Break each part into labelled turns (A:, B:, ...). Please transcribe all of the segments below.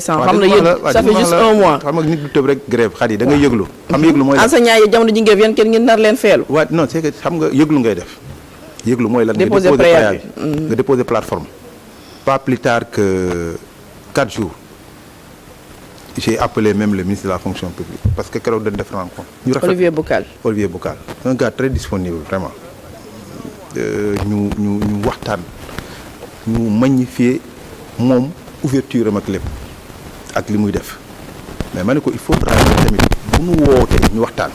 A: xam na yéen ça fait juste un mois.
B: xam nga nit du tëb rek grève xat yi da ngay yëglu. xam yëglu mooy lan
A: enseignants yi jamono ji ngeen kenn ngeen nar leen feelu.
B: waaw non c'est que xam nga yëglu ngay def. yëglu mooy lan nga
A: déposer préavis
B: nga déposer plateforme. pas plus tard que 4 jours j'ai appelé même le ministre de la fonction publique parce que keroog dañ def rencontre. ñu rafet Olivier Boucal un gars très disponible vraiment. ñu waxtaan ñu magnifier moom ouverture am ak lépp ak li muy def mais ma ne ko il faut tamit bu nu wootee ñu waxtaan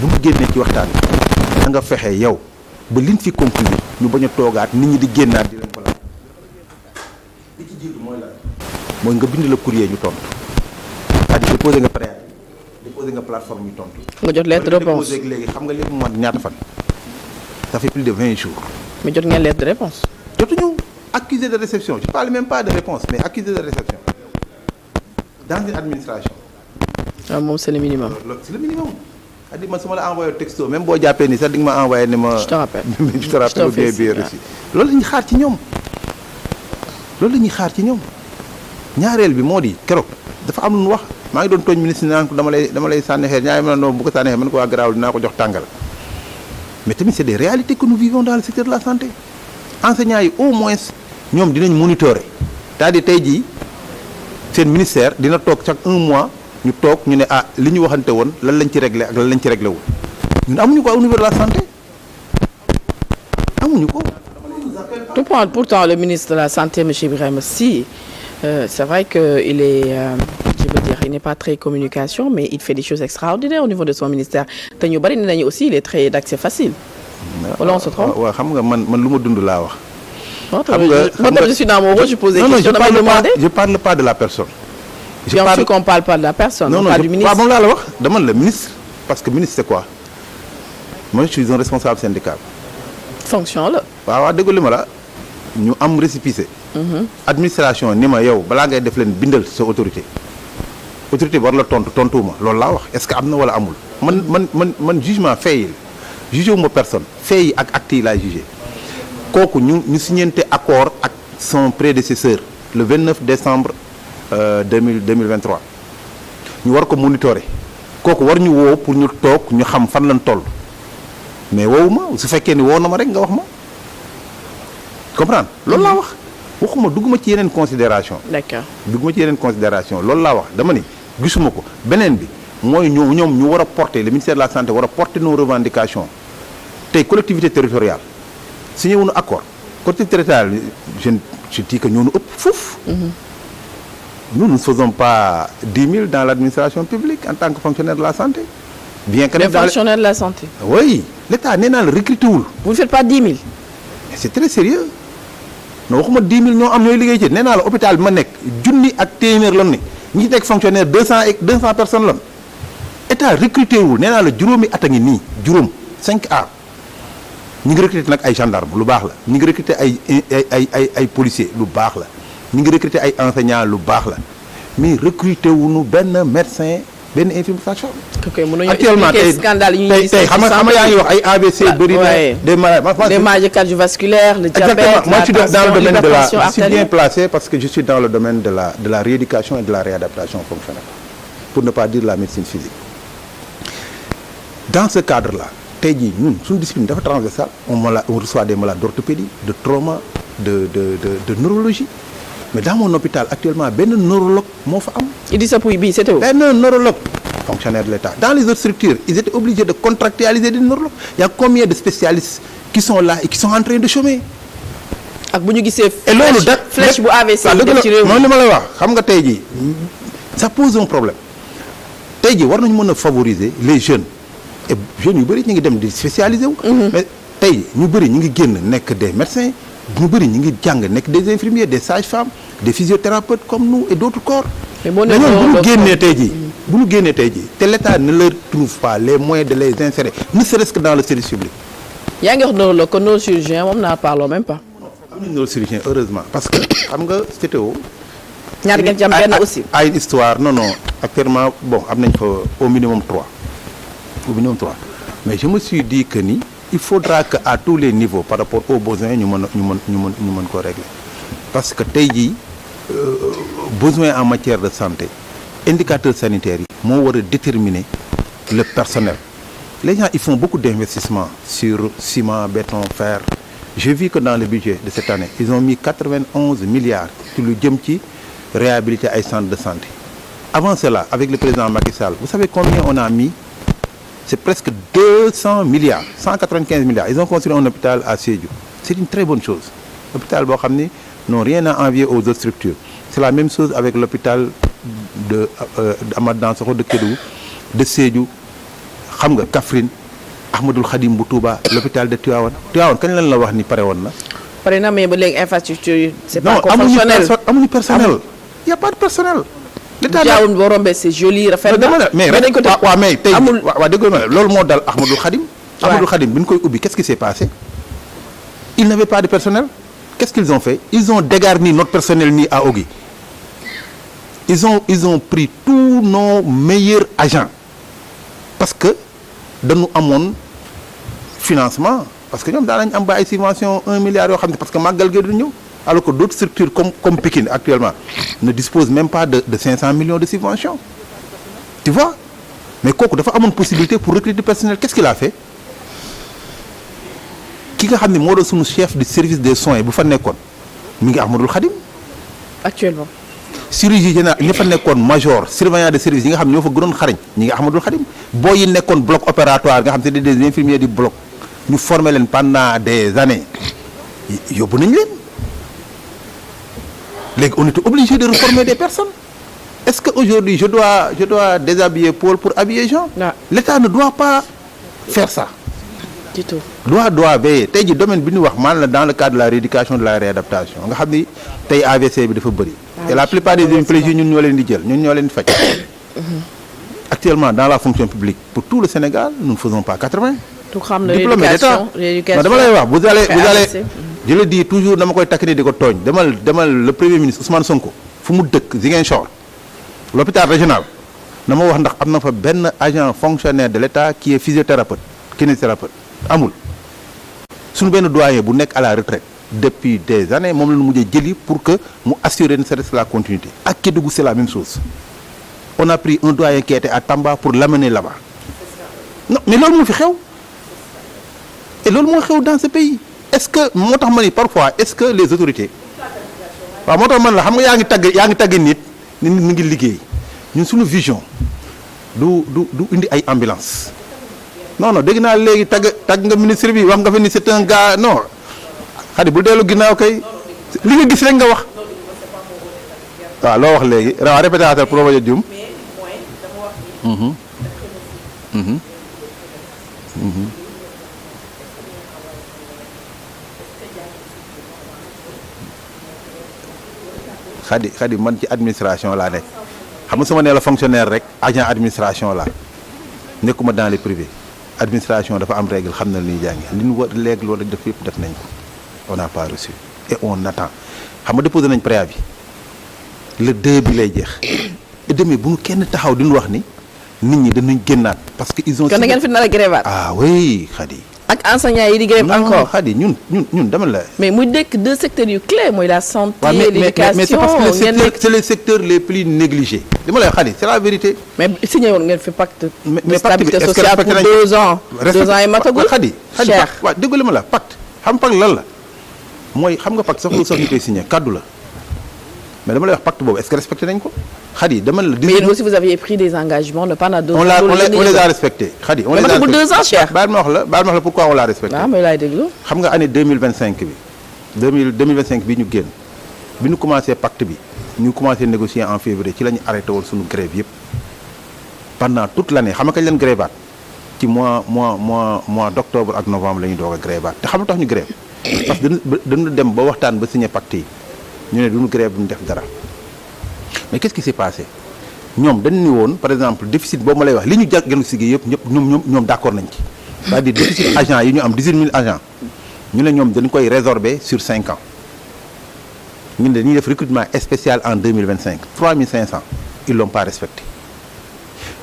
B: bu nu génnee ci waxtaan da nga fexe yow ba liñ fi conclure ñu bañ a toogaat nit ñi di génnaat di leen ko laaj li ci jiitu mooy lan mooy nga bind la courrier ñu tontu c'est-à-dire déposé nga préavis déposé nga plateforme ñu tontu.
A: nga jot lettre de réponse
B: léegi xam nga léegi mu mat ñaata fan. ça fait plus de 20 jours.
A: mais jot ngeen lettre de réponse.
B: jotuñu accusé de réception je parle même pas de réponse mais accusé de réception dans une administration.
A: waaw moom c'est le minimum.
B: c'est le minimum. c'est-à-dire man su ma la envoyé texto même boo jàppee ni sax di nga ma envoyé ni ma.
A: je te rappelle
B: je te rappelle bien reçu. loolu la ñuy xaar ci ñoom loolu la ñuy xaar ci ñoom ñaareel bi moo di keroog dafa am lu ñu wax maa ngi doon tooñ ministre naan ko dama lay sànni xeer ñaari ma ne non bu ko sànni xeer man ko waa garaaw dinaa ko jox tàngal. mais tamit c'est des réalités que nous vivons dans le secteur de la santé enseignants yi au moins ñoom dinañ monitorer c'est-à-dire tey jii seen ministère dina toog chaque un mois ñu toog ñu ne li ñu waxante woon lan lañ ci réglé ak lan lañ ci réglé wul ñun amuñu ko au niveau de la santé amuñu ko.
A: Pourtant le ministre de la santé monsieur Birame Sy c'est vrai que il est il n'est pas très communication mais il fait des choses extraordinaires au niveau de son ministère te ñu bari nañu aussi il est très d'accès facile. wala on se trompe.
B: waaw xam nga man lu ma dund laa wax.
A: xam nga je suis dans mon rôle je pose des questions damay demander.
B: je parle pas de la personne.
A: bien sûr qu'on parle pas de la personne.
B: non
A: on parle du ministre.
B: waaw moom laa la wax dama la ministre parce que ministre c'est quoi moi je suis un responsable syndical.
A: fonction la.
B: waaw dégg li ma la ñu am récépissé. administration ni ma yow balaa ngay def leen bindal sa autorité bi war la tontuwuma loolu laa wax est-ce que am na wala amul man jugement fait yi jugé wu ma personne fait yi ak actes yi laay jugé kooku ñu signante accord ak son prédécesseur le 29 décembre 2023 ñu war ko monitorer kooku war ñu woo pour ñu toog ñu xam fan lañ toll mais woowu ma su fekkee ni woo na ma rek nga wax ma comprendre loolu laa wax waxuma dugguma ci yeneen considération
A: d'accord
B: dugguma ci yeneen considération loolu laa wax dama ni gisuma ko beneen bi mooy ñoom ñu war a porter le ministère de la santé war a porter nos revendications tey collectivité territoriale signé wuñu accord collectivité territoriale je dis que ñoo nu ëpp foofu. nous ne faisons pas 10 000 dans l'administration publique en tant que fonctionnaire de la santé. bien que
A: les fonctionnaires de la santé.
B: oui l'État nee naa la recruté wul.
A: vous ne faites pas 10 000.
B: mais c'est très sérieux non waxuma 10 000 ñoo am ñooy liggéey ci nee naa la hôpital bi ma nekk junni ak téeméer lan ni ñi ci nekk fonctionnaire 200 personnes lan État recruté wul nee naa la juróomi at a ngi nii juróom 5A ñi ngi recruté nag ay gendarme lu baax la ñi ngi recruté ay policiers lu baax la ñi ngi recruté ay enseignants lu baax la mais recruté wuñu benn médecin benn infirmier sage-femme. actuellement tey xam nga yaa ngi wax ay AVC bëri na
A: des maladies cardiovasculaires le diabète
B: moi je suis dans le domaine de la je suis bien placé parce que je suis dans le domaine de la rééducation et de la réadaptation fonctionnelle pour ne pas dire la médecine physique dans ce cadre là tey jii ñun suñu discipline dafa transversale on reçoit des malades d'orthopédie de trauma de neurologie mais dans mon hôpital actuellement benn neurologue moo fa am.
A: Idrissa Pouye bii c'était où.
B: benn neurologue fonctionnaire de l'État dans les autres structures ils étaient obligés de contractualiser des neurologues il y a combien de spécialistes qui sont là et qui sont en train de chômer.
A: ak bu ñu gisee.
B: et loolu
A: flèche bu AVC yi def ci réew mi
B: moom li ma lay wax xam nga tey jii ça pose un problème tey jii war nañu mën a favoriser les jeunes et jeunes yu bëri ñu ngi dem di spécialiser wu. mais tey ñu bëri ñu ngi génn nekk des médecins. ñu bëri ñu ngi jàng nekk des infirmiers des sages-femmes des physiothérapeutes comme nous et d'autres corps. mais ñoom bu ñu génnee tey jii te l'État ne leur trouve pas les moyens de les insérer ne serait-ce que dans le service public.
A: yaa ngi wax neurologue que neurochirurgien moom naa parlons même pas.
B: am nañu neurochirurgien heureusement parce que xam nga CTO.
A: ñaar ngeen ci am benn aussi.
B: ay histoire non actuellement bon am nañ fa au minimum 3 mais je me suis dit que ni. il faudra que à tous les niveaux par rapport aux besoins ñu mën ko régler parce que tey jii besoin en matière de santé indicateurs sanitaires yi moo war a déterminer le personnel. Les gens ils font beaucoup d'investissements sur ciment, béton, fer. J'ai vu que dans le budget de cette année ils ont mis 91 milliards ci lu jëm ci réhabiliter ay centres de santé. Avant cela avec le président Macky Sall vous savez combien on a mis? C'est presque 200 milliards 195 milliards ils ont construit un hôpital à Sédhiou. C'est une très bonne chose. Hôpital boo xam ni n'ont rien à envier aux autres structures. C'est la même chose avec l'hôpital de Amath Dansokho de Kédougou, de Sédhiou, xam nga Kaffrine, Ahmadoul Khadim bu Touba, l'hôpital de Tivaouane. Tivaouane kañ lañ la wax ni pare woon na.
A: pare na mais ba léegi infrastructure c'est pas encore fonctionnel.
B: amuñu personnel. Y a pas de personnel. l'état
A: Tivaouane boo rombee c'est joli rafet na.
B: mais
A: dañ ko def
B: waaw mais tey
A: amul
B: waaw dégg nga loolu moo dal Ahmadoul Khadim. Ahmadoul Khadim bi ñu koy ubbi qu'est-ce qui s'est passé? Ils n'avaient pas de personnel. Qu'est-ce qu'ils ont fait? Ils ont dégarni notre personnel ni à Ogui. Ils ont pris tous nos meilleurs agents parce que dañu amoon financement parce que ñoom daan nañ am ba ay subvention 1 milliard yoo xam ne parce que màggal gi du ñëw alors que d'autres structures comme Pikine actuellement ne disposent même pas de 500 millions de subventions. Tu vois? Mais kooku dafa amoon possibilité pour recruter du personnel. Qu'est-ce qu'il a fait? Ki nga xam ne moo doon suñu chef du service des soins bu fa nekkoon mi ngi Ahmadoul Khadim.
A: actuellement.
B: chirurgie générale ñi fa nekkoon major surveillant de service yi nga xam ne ñoo fa gënoon xarañ ñi ngi Ahmadoul Khadim. boo yi nekkoon bloc opératoire nga xam te ne des infirmiers du bloc ñu former leen pendant des années yóbbu nañ leen léegi on était obligé de reformer des personnes. Est-ce que aujourd'hui je dois déshabiller Paul pour habiller Jean?
A: Non.
B: L'État ne doit pas faire ça.
A: du tout.
B: doit veiller tey ji domaine bi ñu wax maanaam dans le cadre de la rééducation de la réadaptation nga xam ni tey AVC bi dafa bëri. et la plupart des hémiplégies ñun ñoo leen di jël ñun ñoo leen di faj. Actuellement dans la fonction publique pour tout le Sénégal nous ne faisons pas 80.
A: tout xam na
B: diplômés d'État.
A: l'éducation
B: Non, dama lay wax vous allez
A: AVC.
B: je le dis toujours dama koy takk ni di ko tooñ demal le premier ministre Ousmane Sonko fu mu dëkk Ziguinchor l'hôpital régional na ma wax ndax am na fa benn agent fonctionnaire de l'État qui est physiothérapeute kinésithérapeute amul suñu benn doyen bu nekk à la retraite depuis des années moom la ñu mujjee jëli pour que mu assurer ne serait-ce la continuité ak Kédougou c'est la même chose on a pris un doyen qui était à Tamba pour l'amener là-bas non mais loolu moo fi xew et loolu moo xew dans ce pays est-ce que moo tax ma ni parfois est-ce que les autorités waaw moo tax man la xam nga yaa ngi tagg nit ni nit mi ngi liggéey ñun suñu vision du indi ay ambulance non dégg naa léegi tagg nga ministre bi wax nga fi ni c'est un gars non xadi bu dellu ginnaaw kay li nga gis rek nga wax waaw loo wax léegi waaw répétateur pour bañ a jum xadi man ci administration laa nekk xam nga sama nee la fonctionnaire rek agent administration laa nekkuma dans les privés administration dafa am règle xam na li ñuy jàngi li ñu war léegi loolu def yëpp def nañ ko on n'a pas reçu et on attend xam nga déposé nañ préavis le 2 bi lay jeex et demee bu ñu kenn taxaw di ñu wax ni nit ñi dañuy génnaat parce que ils ont.
A: kon da ngeen fi nar a grévaat.
B: ah oui xadi.
A: ak enseignants yi di grève encore
B: xadi ñun dama la.
A: mais mu nekk deux secteurs yu clés mooy la santé l'éducation
B: mais c'est parce que c'est les secteurs les plus négligés. li ma lay xadi c'est la vérité.
A: mais signé woon ngeen fi pacte.
B: mais
A: stabilité
B: pacte bi
A: sociale pour 2 ans. 2 ans yi matagul
B: xadi
A: cher
B: waaw dégg li ma la pacte xam pacte lan la mooy xam nga pacte sax lu sax ñu koy signé kaddu la mais dama lay wax pacte boobu est-ce que respecté nañ ko xadi dama la.
A: mais yéen aussi vous aviez pris des engagements pendant 2 ans.
B: on les a respectés xadi on les a
A: respectés 2 ans cher.
B: baal ma wax la pourquoi on l'a respecté.
A: waaw mooy laay déglu.
B: xam nga année 2025 bi 2025 bi ñu génn bi ñu commencé pacte bi ñu commencé négocier en février ci la ñu arrêté woon suñu grève yëpp pendant toute l'année xam nga kañ leen grévaat ci mois d'octobre ak novembre la ñu doog a grévaat te xam nga tax ñu grève parce que dañu dem ba waxtaan ba signé pacte yi ñu ne duñu grève duñu def dara mais qu'est-ce qui s'est passé ñoom dañu ni woon par exemple déficit boobu ma lay wax li ñu jàggalu si gi yëpp ñëpp ñoom d'accord nañ ci c'est-à-dire déficit agents yi ñu am 18 000 agents ñu ne ñoom dañu koy résorber sur 5 ans ñu ne dañuy def recrutement spécial en 2025 3500 ils l'ont pas respecté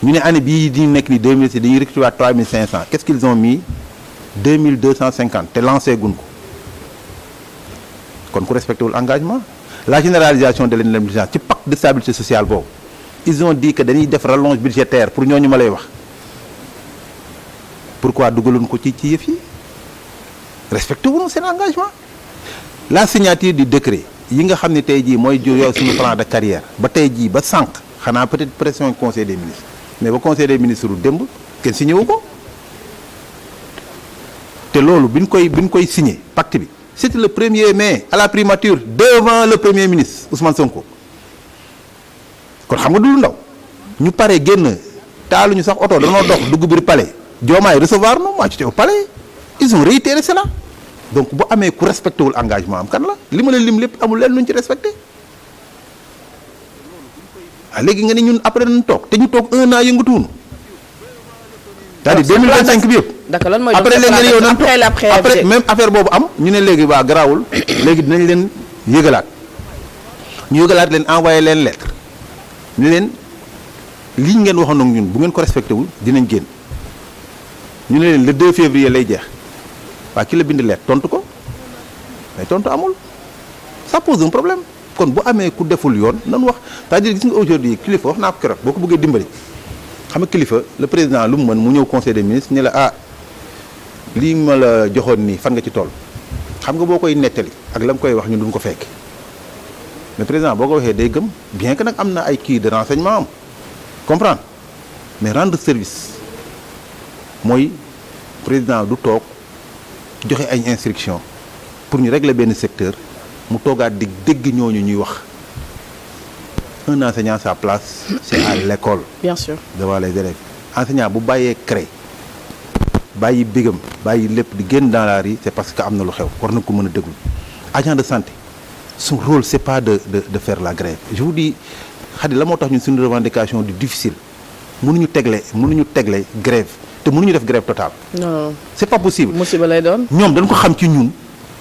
B: ñu ne année bii di nekk ni 2006 dañuy recruter 3500 qu'est-ce qu'ils ont mis 2250 te lancé gun ko kon ku respecté wul engagement la généralisation de l'indemnisation ci pacte de stabilité sociale boobu ils ont dit que dañuy def rallonge budgétaire pour ñooñu ma lay wax pourquoi dugaloon ko ci yëf yi respecté wuñu seen engagement la signature du décret yi nga xam ne tey jii mooy yow suñu plan de carrière ba tey jii ba sànq xanaa peut-être pression conseil des ministres mais ba conseil des ministres du démb kenn signé wu ko te loolu bi ñu koy signé pacte bi c'était le 1er mai à la primature devant le premier ministre Ousmane Sonko kon xam nga du lu ndaw ñu pare génn taaluñu sax oto danoo dox dugg biir palais Diomaye recevoir nu moi j'étais au palais ils ont réitéré cela donc bu amee ku respecté wul engagement am kan la li ma la lim lépp amul leen luñ ci respecté léegi nga ne ñun après nañ toog te ñu toog 1 an yëngatuwunu c'est-à-dire 2025 bi yëpp
A: d'accord lan mooy
B: après léegi nga ne yow nañ toog après même affaire boobu am ñu ne léegi waa garaawul léegi dinañ leen yëgalaat ñu yëgalaat leen envoyé leen lettre ñu leen lii ngeen waxoon ak ñun bu ngeen ko respecté wul dinañ génn ñu ne leen le 2 février lay jeex waa ki la bind lettre tontu ko mais tontu amul ça pose un problème kon bu amee ku deful yoon nan wax c'est-à-dire gis nga aujourd'hui kilifa wax naa ko keroog boo ko bëggee dimbali xam nga kilifa le président lu mu mën mu ñëw conseil des ministres ne la lii ma la joxoon nii fan nga ci toll xam nga boo koy nettali ak la mu koy wax ñun duñ ko fekk mais président boo ko waxee day gëm bien que nag am na ay kii de renseignement am comprendre mais rendre service mooy président du toog joxe ay instructions pour ñu régler benn secteur mu toogaat di dégg ñooñu ñuy wax un enseignant sa place c'est à l'école.
A: bien sûr
B: devant les élèves enseignant bu bàyyee cré bàyyi bégam bàyyi lépp di génn dans la rue c'est parce que am na lu xew war na ko mën a déglu agent de santé son rôle c'est pas de faire la grève je vous dis xadi la moo tax ñun suñu revendication du difficile mënuñu tegle grève te mënuñu def grève totale.
A: non
B: c'est pas possible.
A: musiba lay doon.
B: ñoom dañ ko xam ci ñun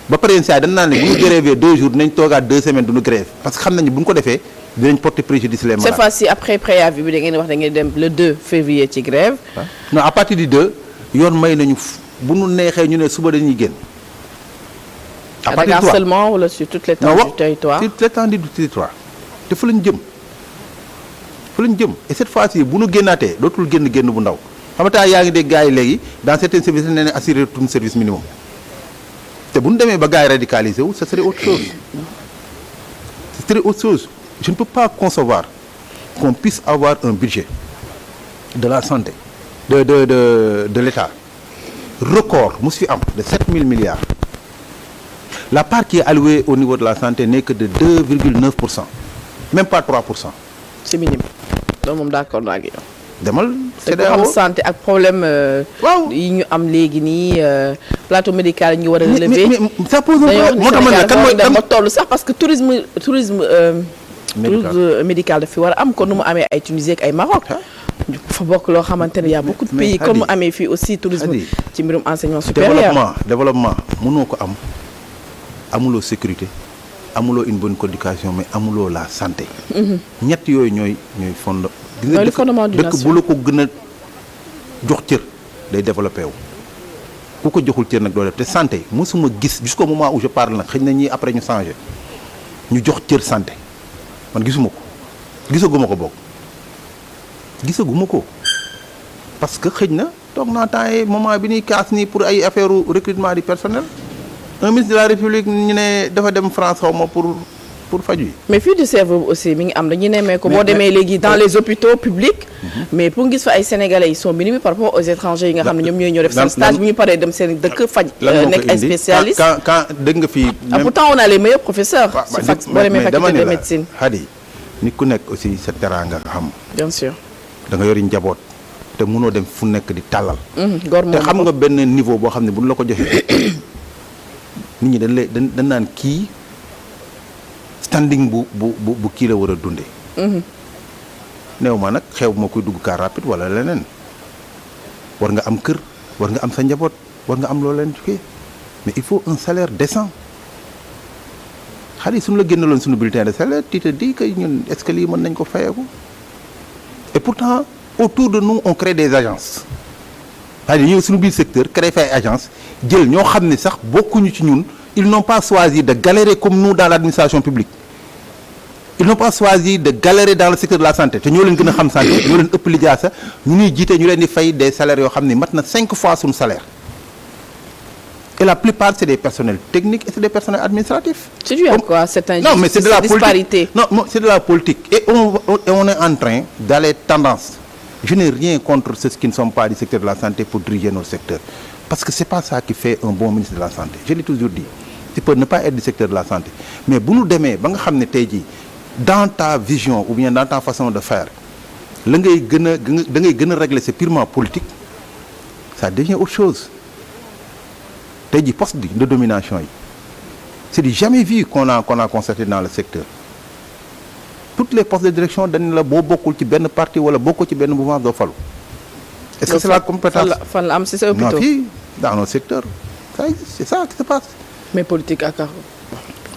B: ba pare yenn saa yi dañ naan ne bu ñu grévé 2 jours dinañ toogaat 2 semaines duñu grève parce que xam nañu bu ñu ko defee dinañ porter préjudice les malades.
A: cette fois-ci après préavis bi da ngeen wax da ngeen dem le 2 février ci grève.
B: non à partir du 2 yoon may nañu bu ñu neexee ñu ne suba dañuy génn.
A: à partir du 3 seulement wala sur toute l'étendue du territoire.
B: sur toute l'étendue du territoire te fa lañ jëm et cette fois-ci bu ñu génnaatee dootul génn bu ndaw. xam nga yaa ngi dégg gars yi léegi dans certains services nee na assurer tout service minimum te bu ñu demee ba gars yi radicalisé wu ce serait autre chose ce serait autre chose je ne peux pas concevoir qu'on puisse avoir un budget de la santé de l'État record mu fi am de 7000 milliards la part qui est allouée au niveau de la santé n'est que de 2,9%, même pas 3%.
A: c'est minime loolu moom d'accord naa ak yow.
B: demal
A: c'est ko am santé ak problème yi ñu am léegi nii plateau médical yi ñu war a relever
B: mais ça pose un problème moo tax man ne kan mooy
A: dem ba toll sax parce que tourisme médical daf fi war a am kon nu mu amee ay Tunisie ak ay Maroc fa bokk loo xamante ne y a beaucoup de pays comme mu amee fii aussi tourisme ci mbirum enseignement supérieur
B: développement mënoo ko am amuloo sécurité amuloo une bonne éducation mais amuloo la santé ñett yooyu ñooy fond
A: mooy le fondement d'une nation
B: dëkk bu la ko gën a jox cër day développé wu ku ko joxul cër nag doo def te santé mosuma gis jusqu'au moment où je parle nag xëy na ñii après ñu changé ñu jox cër santé man gisaguma ko parce que xëy na toog naa temps yi moment bi ñuy kaas nii pour ay affaire recrutement du personnel un ministre de la République ñu ne dafa dem France xaw ma pour faju yi
A: mais fii du cerveau aussi mi ngi am dañu nemee ko boo demee léegi dans les hôpitaux publics mais pour gis fa ay sénégalais ils sont minimes par rapport aux étrangers yi nga xam ne ñoom ñooy ñëw def seen stage bu ñu paree dem seen dëkk faj nekk ay spécialistes
B: quand dégg nga fii
A: pourtant on a les meilleurs professeurs boo demee faculté de médecine
B: Hadi nit ku nekk aussi sa teraanga nga xam
A: bien sûr
B: da nga yori njaboot te mënoo dem fu nekk di tàllal
A: góor
B: te xam nga benn niveau boo xam ne bu ñu la ko joxee nit ñi dañ naan kii standing bu kii la war a dundee. néew ma nag xew ma koy dugg car rapide wala leneen war nga am kër war nga am sa njaboot war nga am loo leen jógee mais il faut un salaire décent xale yi suñu la génneloon suñu bulletin de salaire tu te dis que ñun est-ce que lii mën nañ ko fayeeku et pourtant autour de nous on crée des agences c'est-à-dire ñëw suñu biir secteur créer fay agence jël ñoo xam ne sax bokkuñu ci ñun ils n'ont pas choisi de galérer comme nous dans l'administration publique ils n'ont pas choisi de galérer dans le secteur de la santé te ñoo leen gën a xam santé ñoo leen ëpp lijaasa ñu ñuy jiite ñu leen di fay des salaires yoo xam ne mat na 5 fois suñu salaire et la plupart c'est des personnels techniques et c'est des personnels administratifs.
A: C'est dû à quoi cette injustice,
B: non mais c'est de la
A: disparité.
B: politique non c'est de la politique et on est en train d'aller tendance. Je n'ai rien contre ceux qui ne sont pas du secteur de la santé pour diriger nos secteurs parce que c'est pas ça qui fait un bon ministre de la santé je l'ai toujours dit tu peux ne pas être du secteur de la santé mais bu ñu demee ba nga xam ne tey jii dans ta vision ou bien dans ta façon de faire la ngay gën a da ngay gën a régler c'est purement politique ça devient autre chose tey jii poste de domination yi c'est du jamais vu qu'on a constaté dans le secteur toutes les postes de direction dañ la boo bokkul ci benn parti wala bokkul ci benn mouvement doo falu est-ce que c'est la compétence
A: fan la am si sa hôpital
B: non fii dans nos secteurs ça c'est ça qui se passe
A: mais politique ak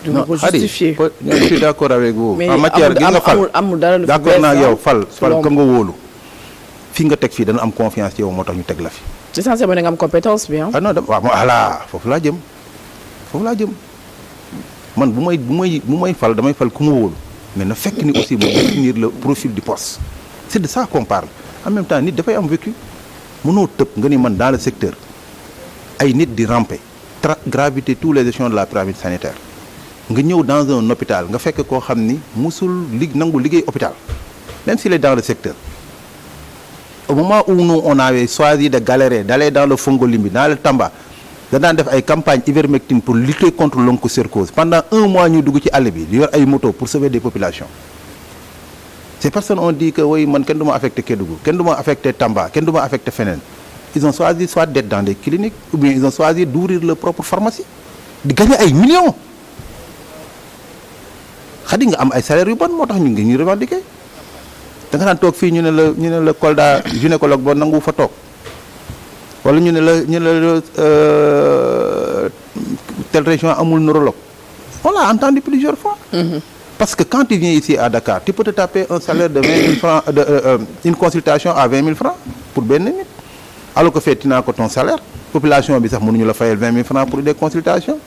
A: du
B: non
A: ko justifier
B: je suis d'accord avec vous
A: mais
B: en matière gi nga fal
A: amul dara lu
B: d'accord naa yow fal ka nga wóolu fi nga teg fii dana am confiance ci yow moo tax ñu teg la fi
A: l'essentiel mooy nga am compétence bi
B: ah non waaw voilà foofu laa jëm man bu may fal damay fal ku ma wóolu mais na fekk ni aussi mu définir le profil du poste c'est de ça qu'on parle en même temps nit dafay am vécu mënoo tëb nga ni man dans le secteur ay nit di ramper gravité tous les échelons de la pyramide sanitaire nga ñëw dans un hôpital nga fekk koo xam ni musul nangu liggéey hôpital même s'il est dans le secteur au moment où nous on avait choisi de galérer d'aller dans le Fongolimbi dans le Tamba danaan def ay campagne ivermectine pour lutter contre l'onchocercose pendant 1 mois ñu dugg ci àll bi di yor ay moto pour sauver des populations ces personnes ont dit que oui man kenn du ma affecté Kédougou kenn du ma affecté Tamba kenn du ma affecté feneen ils ont choisi soit d'être dans des cliniques ou bien ils ont choisi d'ouvrir leur propre pharmacie di gagner ay millions xadi nga am ay salaires yu bon moo tax ñu ngi ñuy revendiquer da nga daan toog fii ñu ne la Kolda gynécologue ba nangu fa toog wala ñu ne la telle région amul neurologue on l'a entendu plusieurs fois. Parce que quand tu viens ici à Dakar tu peux te taper un salaire de 20 000 francs une consultation à 20 000 francs pour benn nit alors que fekk naa ko ton salaire population bi sax mënuñu la fayal 20 000 francs pour des consultations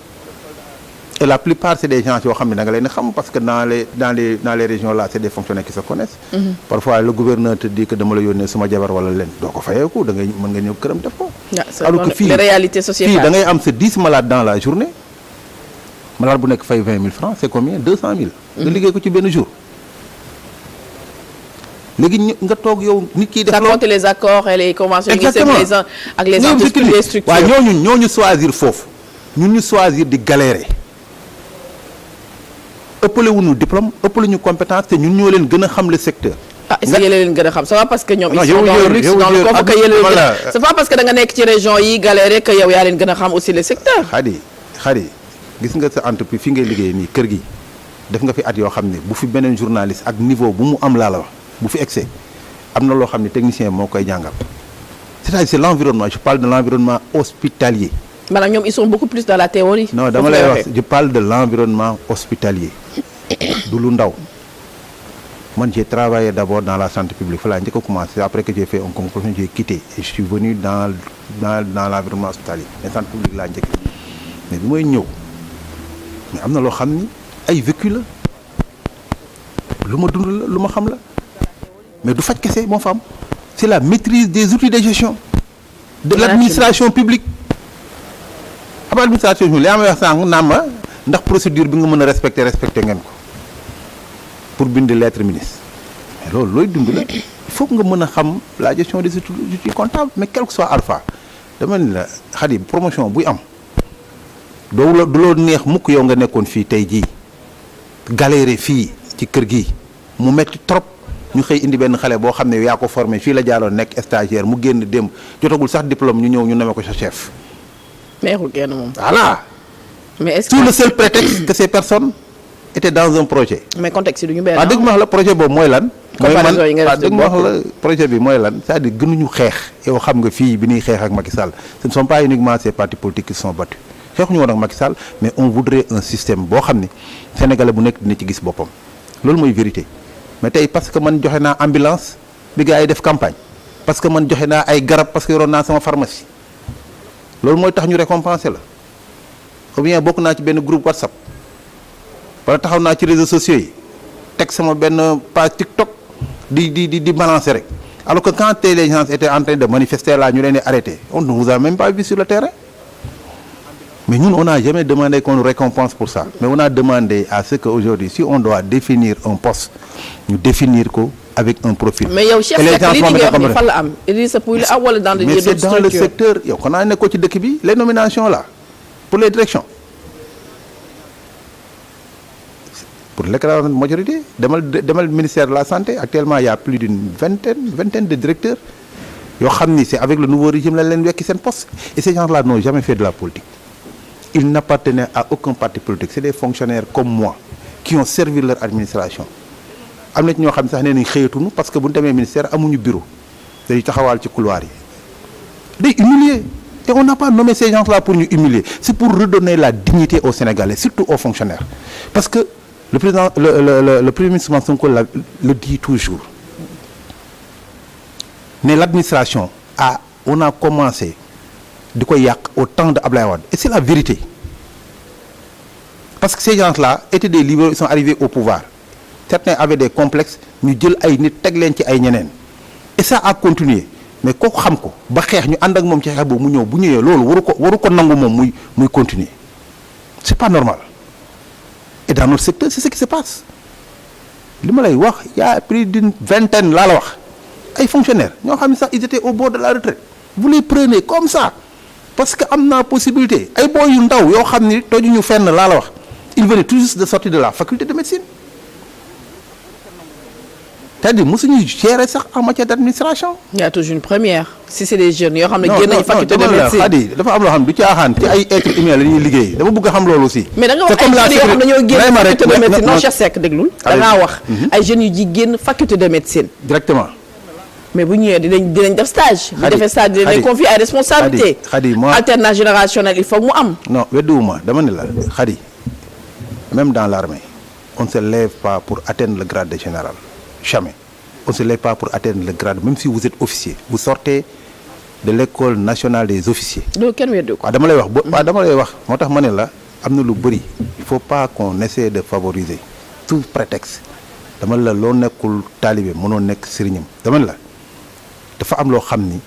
B: et la plupart c'est des gens yoo xam ne da nga leen xam parce que dans les régions là c'est des fonctionnaires qui se connaissent. Parfois le gouverneur te dit que dama la yónnee suma jabar wala leen doo ko fayeeku da ngay mën nga ñëw këram def ko. alors que fii
A: les réalités sociétales
B: fii da ngay am sa 10 malades dans la journée malade bu nekk fay 20 000 francs c'est combien 200 000. nga liggéey ko ci benn jour. léegi nga toog yow nit ki def loolu.
A: ça compte les accords et les conventions.
B: exactement
A: ak les entreprises les structures.
B: waaw ñooñu choisir foofu ñun ñu choisir di galérer ëppale wuñu diplôme ëppale ñu compétence te ñun ñoo leen gën a xam le secteur.
A: ah est-ce que yéen leen gën a xam c'est pas parce que ñoom.
B: non
A: ils sont dans le luxe dans le confort que yéen leen gën a c'est pas parce que da nga nekk ci région yi galérer que yow yaa leen gën a xam aussi le secteur.
B: xadi gis nga sa entreprise fi ngay liggéey nii kër gi def nga fi at yoo xam ne bu fi beneen journaliste ak niveau bu mu am laa la wax bu fi excès am na loo xam ne technicien moo koy jàngal c'est-à-dire c'est l'environnement je parle de l'environnement hospitalier.
A: maanaam ñoom ils sont beaucoup plus dans la théorie.
B: non dama lay wax je parle de l'environnement hospitalier du lu ndaw man j'ai travaillé d'abord dans la santé publique fa laa njëkk a commencé après que j'ai fait un concours j'ai quitté et je suis venu dans l'environnement hospitalier mais santé publique laa njëkk mais bi may ñëw mais am na loo xam ni ay vécu la lu ma dund la lu ma xam la mais du faj kese moo fa am c'est la maîtrise des outils de gestion de l'administration publique xam administration publique li amee wax sànq naam ma ndax procédure bi nga mën a respecter ngeen ko pour bind lettre ministre mais loolu looy dund la il faut que nga mën a xam la gestion des outils comptables mais quel que soit alpha dama ne la xadi promotion buy am du loo neex mukk yow nga nekkoon fii tey jii galérer fii ci kër gi mu metti trop ñu xëy indi benn xale boo xam ne yaa ko formé fii la jaaroon nekk stagiaire mu génn démb jotagul sax diplôme ñu ñëw ñu neme ko sa chef.
A: neexul kenn moom.
B: voilà.
A: mais est-ce
B: sous le seul prétexte que ces personnes étaient dans un projet.
A: mais contexte yi du ñu benn.
B: waaw dëgg ma wax la projet boobu mooy lan.
A: comparaison yi nga
B: dëgg ma wax la projet bi mooy lan c'est-à-dire gënuñu xeex yow xam nga fii bi ñuy xeex ak Macky Sall ce ne sont pas uniquement ces partis politiques qui se sont battus xeexuñu woon ak Macky Sall mais on voudrait un système boo xam ni sénégalais bu nekk dina ci gis boppam loolu mooy vérité mais tey parce que man joxe naa ambulance bi gars yi def campagne parce que man joxe naa ay garab parce que yoroon naa sama pharmacie loolu mooy tax ñu récompenser la ou bien bokk naa ci benn groupe WhatsApp wala taxaw naa ci réseaux sociaux yi teg sama benn page TikTok di balancer rek alors que quand les gens étaient en train de manifester là ñu leen di arrêter on ne vous a même pas vu sur le terrain. Mais nous, on n'a jamais demandé qu'on nous récompense pour ça. Mais on a demandé à ce qu'aujourd'hui, si on doit définir un poste, nous définir avec un profil.
A: Mais il y a aussi un secteur qui
B: mais c'est dans le secteur, on a un côté de Kibi, les nominations là, pour les directions. Pour l'écrasante majorité, dans le ministère de la Santé, actuellement, il y a plus d'une vingtaine de directeurs. C'est avec le nouveau régime qui s'en poste. Et ces gens-là n'ont jamais fait de la politique. Ils n'appartenaient à aucun parti politique. C'est des fonctionnaires comme moi qui ont servi leur administration. Am na ci ñoo xam sax nee nañ xëyatuñu parce que bu ñu demee ministère amuñu bureau dañuy taxawal ci couloir yi day humilier et on n'a pas nommé ces gens-là pour ñu humilier c'est pour redonner la dignité aux Sénégalais surtout aux fonctionnaires parce que le président le premier ministre Sonko le dit toujours mais l'administration on a commencé di ko yàq au temps de Ablaye Wade et c'est la vérité parce que ces gens-là étaient des libéraux, ils sont arrivés au pouvoir certains avaient des complexes ñu jël ay nit teg leen ci ay ñeneen et ça a continué mais kooku xam ko ba xeex ñu ànd ak moom ci xeex boobu mu ñëw bu ñëwee loolu waru ko nangu moom muy continuer c'est pas normal et dans notre secteur c'est ce qui se passe li ma lay wax y a plus d'une vingtaine laa la wax ay fonctionnaires ñoo xam ne sax ils étaient au bord de la retraite vous les prenez comme ça parce que am naa possibilité ay booy yu ndaw yoo xam ni tojuñu fenn laa la wax ils venaient tout juste de sortir de la faculté de médecine c'est-à-dire mosuñu gérer sax en matière d'administration.
A: Il y a toujours une première si c'est des jeunes yoo xam ne génn nañu faculté de médecine
B: Khady dafa am loo xam ne du caaxaan ci ay êtres humains la ñuy liggéey dama bëgg a xam loolu aussi.
A: mais da nga wax ay jeunes yoo xam ne ñoo génn faculté de médecine non Cheikh Seck déglul da ngaa wax ay jeunes yu ji génn faculté de médecine
B: directement.
A: mais bu ñëwee dinañ def stage. bu defee stage dinañ confier ay responsabilités.
B: Khady moi
A: alternance générationnelle il faut mu am.
B: non weddiwuma dama ne la Khady même dans l'armée on ne se lève pas pour atteindre le grade de général jamais on ne se lève pas pour atteindre le grade même si vous êtes officier vous sortez de l'école nationale des officiers.
A: loolu kenn weddi ko.
B: waaw dama lay wax moo tax ma ne la am na lu bëri il faut pas qu'on essaie de favoriser tout prétexte dama la loo nekkul taalibe mënoo nekk sëriñam dama ne la. dafa am loo xam ni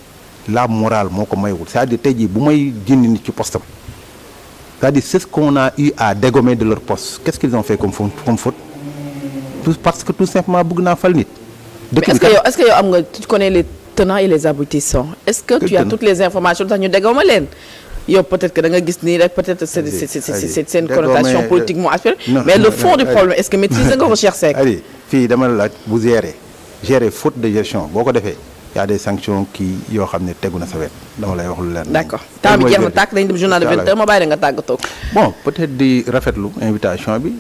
B: la morale moo ko maywul c'est-à-dire tey jii bu may jënd nit ci postam c'est-à-dire c'est ce qu'on a eu à dégommer de leur poste qu'est-ce qu'ils ont fait comme faute tout parce que tout simplement bëgg naa fal nit.
A: mais est-ce que yow am nga tu connais les tenants et les aboutissants est-ce que tu as toutes les informations tax ñu dégommer leen yow peut-être que da nga gis nii rek peut-être c'est une connotation politiquement aspirée mais le fond du problème est-ce que maîtriser nga ko Cheikh Seck.
B: allez fii dama la bu gérer faute de gestion boo ko defee. y a des sanctions yoo xam ne tegu na sa wet dama lay wax lu leer.
A: d'accord temps bi jeex na tàkk dañu dem journal de 20h ma bàyyi la nga tàggatoo.
B: bon peut-être di rafetlu invitation bi.